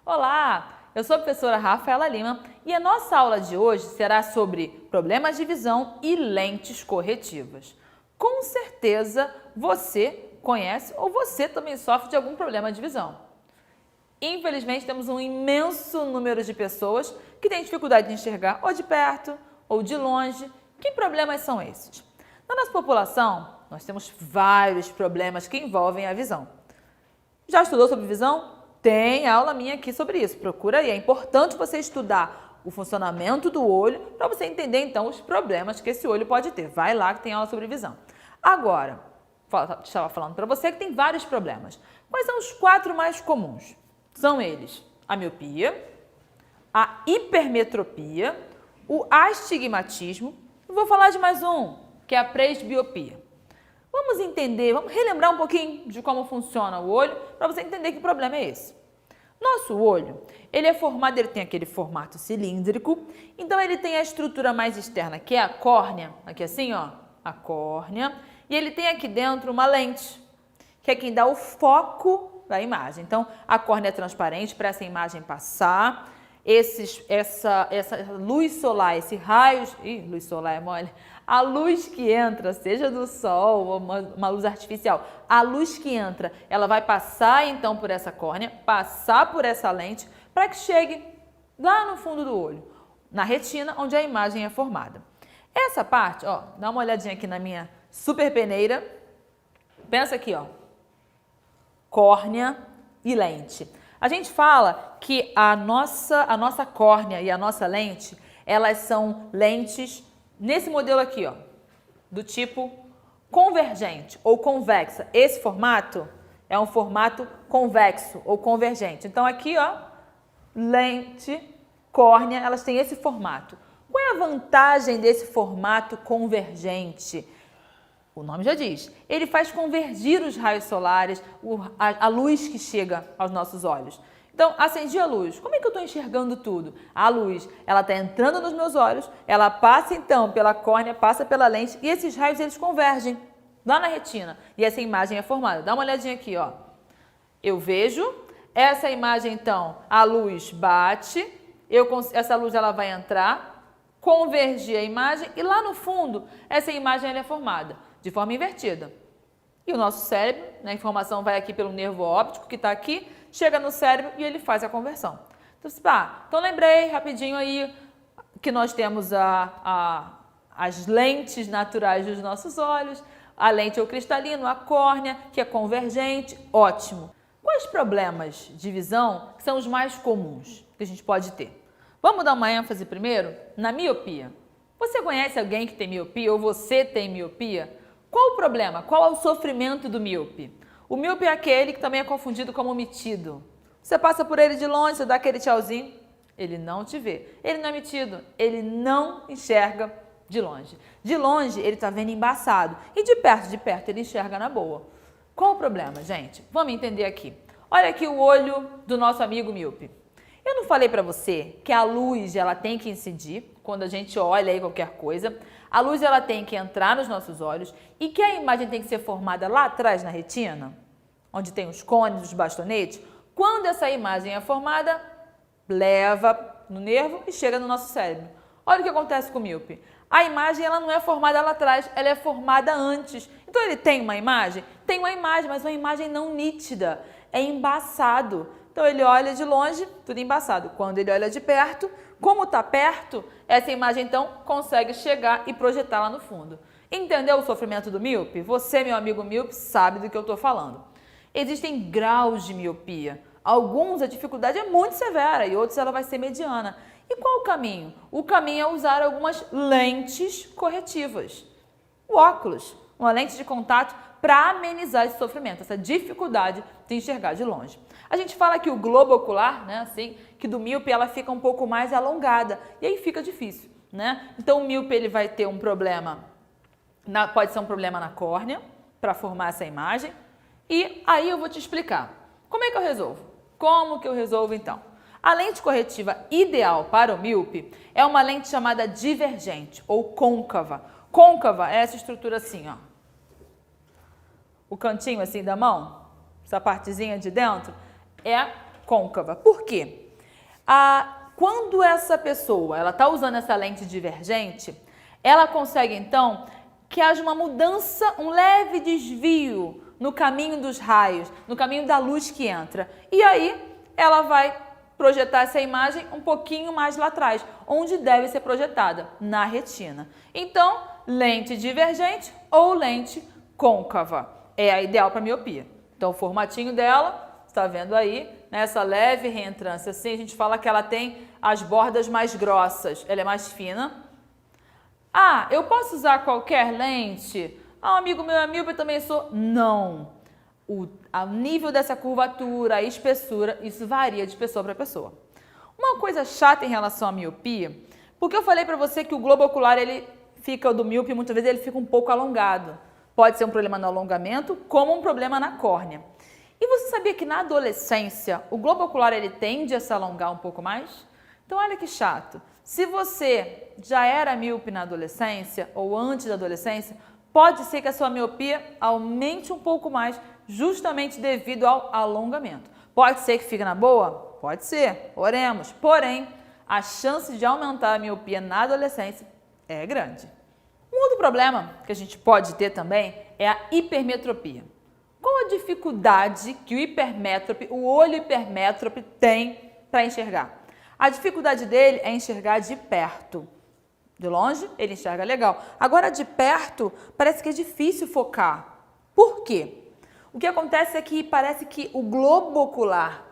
Olá, eu sou a professora Rafaela Lima e a nossa aula de hoje será sobre problemas de visão e lentes corretivas. Com certeza você conhece ou você também sofre de algum problema de visão. Infelizmente, temos um imenso número de pessoas que têm dificuldade de enxergar ou de perto ou de longe. Que problemas são esses? Na nossa população, nós temos vários problemas que envolvem a visão. Já estudou sobre visão? Tem aula minha aqui sobre isso. Procura aí. É importante você estudar o funcionamento do olho para você entender, então, os problemas que esse olho pode ter. Vai lá que tem aula sobre visão. Agora, estava falando para você que tem vários problemas. Quais são os 4 mais comuns? São eles a miopia, a hipermetropia, o astigmatismo. E vou falar de mais um, que é a presbiopia. Vamos entender, vamos relembrar um pouquinho de como funciona o olho para você entender que problema é esse. Nosso olho, ele é formado, ele tem aquele formato cilíndrico, então ele tem a estrutura mais externa, que é a córnea, aqui assim, ó, a córnea, e ele tem aqui dentro uma lente, que é quem dá o foco da imagem. Então, a córnea é transparente para essa imagem passar, essa luz solar, esse raio, luz solar é mole, a luz que entra, seja do sol ou uma luz artificial, a luz que entra, ela vai passar então por essa córnea, passar por essa lente, para que chegue lá no fundo do olho, na retina, onde a imagem é formada. Essa parte, ó, dá uma olhadinha aqui na minha super peneira, pensa aqui, ó, córnea e lente. A gente fala que a nossa córnea e a nossa lente, elas são lentes nesse modelo aqui, ó, do tipo convergente ou convexa. Esse formato é um formato convexo ou convergente. Então aqui, ó, lente, córnea, elas têm esse formato. Qual é a vantagem desse formato convergente? O nome já diz, ele faz convergir os raios solares, a luz que chega aos nossos olhos. Então, acendi a luz. Como é que eu estou enxergando tudo? A luz, ela está entrando nos meus olhos, ela passa então pela córnea, passa pela lente e esses raios eles convergem lá na retina e essa imagem é formada. Dá uma olhadinha aqui, ó. Eu vejo essa imagem então, a luz bate, essa luz ela vai entrar, convergir a imagem e lá no fundo essa imagem ela é formada de forma invertida. E o nosso cérebro, né, a informação vai aqui pelo nervo óptico que está aqui, chega no cérebro e ele faz a conversão. Então lembrei rapidinho aí que nós temos as lentes naturais dos nossos olhos, a lente é o cristalino, a córnea, que é convergente, ótimo. Quais problemas de visão são os mais comuns que a gente pode ter? Vamos dar uma ênfase primeiro na miopia. Você conhece alguém que tem miopia ou você tem miopia? Qual o problema? Qual é o sofrimento do míope? O míope é aquele que também é confundido como metido. Você passa por ele de longe, você dá aquele tchauzinho, ele não te vê. Ele não é metido, ele não enxerga de longe. De longe, ele está vendo embaçado. E de perto, ele enxerga na boa. Qual o problema, gente? Vamos entender aqui. Olha aqui o olho do nosso amigo míope. Eu não falei para você que a luz ela tem que incidir quando a gente olha aí qualquer coisa. A luz ela tem que entrar nos nossos olhos e que a imagem tem que ser formada lá atrás na retina, onde tem os cones, os bastonetes. Quando essa imagem é formada, leva no nervo e chega no nosso cérebro. Olha o que acontece com o míope. A imagem ela não é formada lá atrás, ela é formada antes. Então ele tem uma imagem? Tem uma imagem, mas uma imagem não nítida. É embaçado. Então ele olha de longe, tudo embaçado. Quando ele olha de perto, como está perto, essa imagem então consegue chegar e projetar lá no fundo. Entendeu o sofrimento do míope? Você, meu amigo míope, sabe do que eu estou falando. Existem graus de miopia. Alguns a dificuldade é muito severa e outros ela vai ser mediana. E qual o caminho? O caminho é usar algumas lentes corretivas. O óculos, uma lente de contato para amenizar esse sofrimento, essa dificuldade de enxergar de longe. A gente fala que o globo ocular, né, assim, que do míope ela fica um pouco mais alongada e aí fica difícil, né? Então o míope ele vai ter um problema, pode ser um problema na córnea para formar essa imagem e aí eu vou te explicar. Como é que eu resolvo? Como que eu resolvo então? A lente corretiva ideal para o míope é uma lente chamada divergente ou côncava. Côncava é essa estrutura assim, ó. O cantinho assim da mão, essa partezinha de dentro, é côncava. Por quê? Quando essa pessoa ela está usando essa lente divergente, ela consegue então que haja uma mudança, um leve desvio no caminho dos raios, no caminho da luz que entra. E aí ela vai projetar essa imagem um pouquinho mais lá atrás, onde deve ser projetada, na retina. Então, lente divergente ou lente côncava é a ideal para miopia. Então, o formatinho dela, está vendo aí, nessa leve reentrância assim, a gente fala que ela tem as bordas mais grossas, ela é mais fina. Ah, eu posso usar qualquer lente? Ah, um amigo meu é míope, eu também sou. Não. O nível dessa curvatura, a espessura, isso varia de pessoa para pessoa. Uma coisa chata em relação à miopia, porque eu falei para você que o globo ocular, ele fica, do míope, muitas vezes ele fica um pouco alongado. Pode ser um problema no alongamento, como um problema na córnea. E você sabia que na adolescência, o globo ocular, ele tende a se alongar um pouco mais? Então, olha que chato. Se você já era míope na adolescência ou antes da adolescência, pode ser que a sua miopia aumente um pouco mais, justamente devido ao alongamento. Pode ser que fique na boa? Pode ser, oremos. Porém, a chance de aumentar a miopia na adolescência é grande. Um outro problema que a gente pode ter também é a hipermetropia. Qual a dificuldade que o olho hipermétrope tem para enxergar? A dificuldade dele é enxergar de perto. De longe, ele enxerga legal. Agora, de perto, parece que é difícil focar. Por quê? O que acontece é que parece que o globo ocular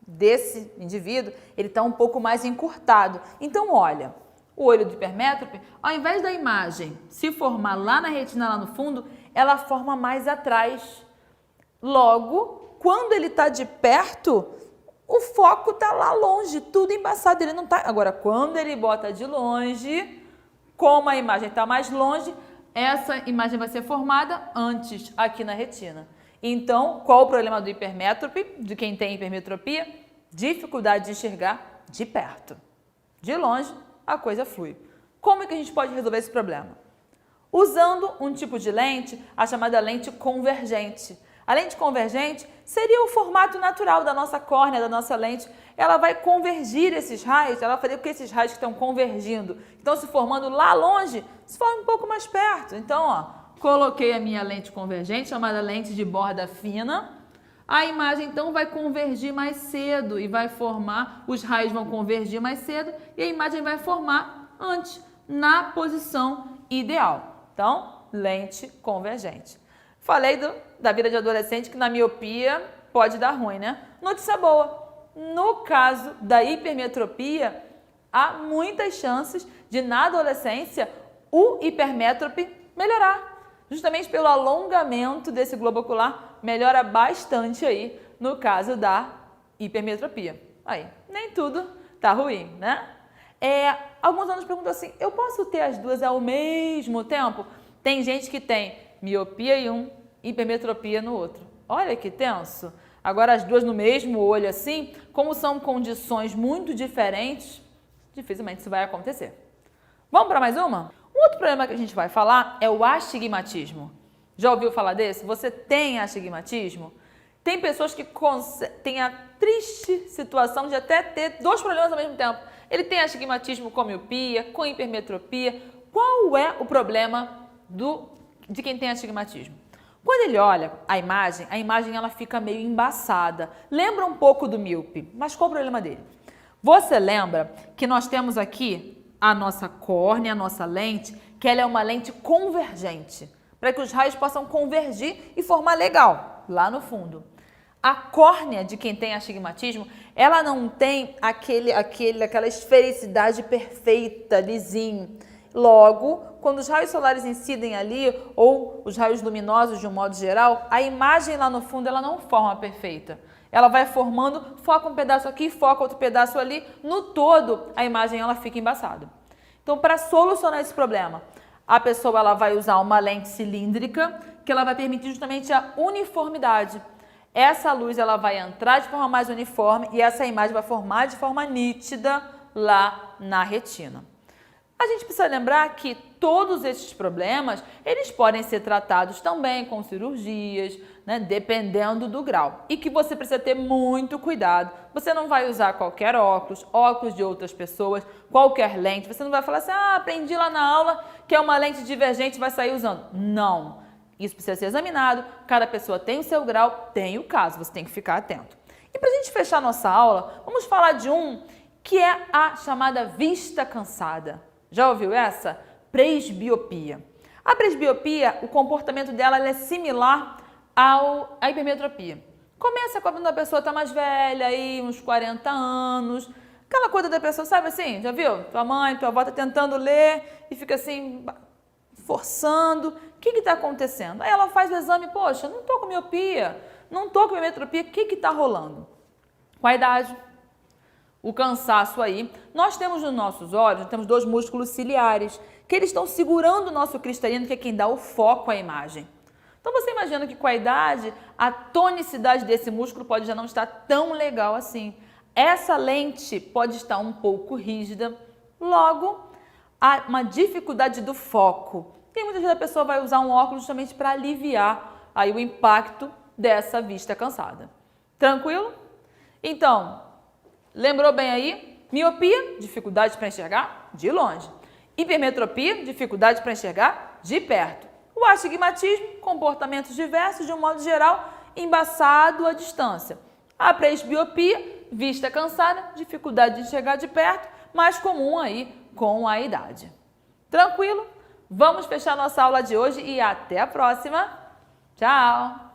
desse indivíduo, ele está um pouco mais encurtado. Então, olha, o olho do hipermétrope, ao invés da imagem se formar lá na retina, lá no fundo, ela forma mais atrás. Logo, quando ele está de perto, o foco está lá longe, tudo embaçado, ele não está. Agora, quando ele bota de longe, como a imagem está mais longe, essa imagem vai ser formada antes aqui na retina. Então, qual o problema do hipermétrope, de quem tem hipermetropia? Dificuldade de enxergar de perto. De longe, a coisa flui. Como é que a gente pode resolver esse problema? Usando um tipo de lente, a chamada lente convergente. A lente convergente seria o formato natural da nossa córnea, da nossa lente. Ela vai convergir esses raios, ela vai fazer com que esses raios que estão convergindo, estão se formando lá longe, se formem um pouco mais perto. Então, ó, coloquei a minha lente convergente, chamada lente de borda fina. A imagem, então, vai convergir mais cedo e vai formar, os raios vão convergir mais cedo e a imagem vai formar antes, na posição ideal. Então, lente convergente. Falei da vida de adolescente que na miopia pode dar ruim, né? Notícia boa. No caso da hipermetropia, há muitas chances de, na adolescência, o hipermétrope melhorar. Justamente pelo alongamento desse globo ocular, melhora bastante aí no caso da hipermetropia. Aí, nem tudo tá ruim, né? Alguns alunos perguntam assim, eu posso ter as duas ao mesmo tempo? Tem gente que tem miopia em um, hipermetropia no outro. Olha que tenso. Agora as duas no mesmo olho assim, como são condições muito diferentes, dificilmente isso vai acontecer. Vamos para mais uma? Um outro problema que a gente vai falar é o astigmatismo. Já ouviu falar desse? Você tem astigmatismo? Tem pessoas que têm a triste situação de até ter dois problemas ao mesmo tempo. Ele tem astigmatismo com miopia, com hipermetropia. Qual é o problema de quem tem astigmatismo? Quando ele olha a imagem ela fica meio embaçada. Lembra um pouco do míope, mas qual o problema dele? Você lembra que nós temos aqui a nossa córnea, a nossa lente, que ela é uma lente convergente, para que os raios possam convergir e formar legal, lá no fundo. A córnea de quem tem astigmatismo, ela não tem aquela esfericidade perfeita, lisinho. Logo, quando os raios solares incidem ali, ou os raios luminosos de um modo geral, a imagem lá no fundo ela não forma perfeita. Ela vai formando, foca um pedaço aqui, foca outro pedaço ali, no todo a imagem ela fica embaçada. Então, para solucionar esse problema, a pessoa ela vai usar uma lente cilíndrica, que ela vai permitir justamente a uniformidade. essa luz ela vai entrar de forma mais uniforme e essa imagem vai formar de forma nítida lá na retina. A gente precisa lembrar que todos esses problemas, eles podem ser tratados também com cirurgias, né, dependendo do grau. E que você precisa ter muito cuidado. Você não vai usar qualquer óculos, óculos de outras pessoas, qualquer lente. Você não vai falar assim, aprendi lá na aula que é uma lente divergente e vai sair usando. Não. Isso precisa ser examinado. Cada pessoa tem o seu grau, tem o caso. Você tem que ficar atento. E para a gente fechar nossa aula, vamos falar de um que é a chamada vista cansada. Já ouviu essa? Presbiopia. A presbiopia, o comportamento dela é similar à hipermetropia. Começa quando a pessoa está mais velha, aí, uns 40 anos, aquela coisa da pessoa, sabe assim, já viu? Tua mãe, tua avó está tentando ler e fica assim, forçando. O que está acontecendo? Aí ela faz o exame, poxa, não estou com miopia, não estou com hipermetropia, o que está rolando? Com a idade, o cansaço aí. Nós temos nos nossos olhos, temos dois músculos ciliares, que eles estão segurando o nosso cristalino, que é quem dá o foco à imagem. Então você imagina que com a idade, a tonicidade desse músculo pode já não estar tão legal assim. Essa lente pode estar um pouco rígida, logo há uma dificuldade do foco. E muitas vezes a pessoa vai usar um óculos justamente para aliviar aí o impacto dessa vista cansada. Tranquilo? Então, lembrou bem aí? Miopia, dificuldade para enxergar de longe. Hipermetropia, dificuldade para enxergar de perto. O astigmatismo, comportamentos diversos, de um modo geral, embaçado à distância. A presbiopia, vista cansada, dificuldade de enxergar de perto, mais comum aí com a idade. Tranquilo? Vamos fechar nossa aula de hoje e até a próxima. Tchau!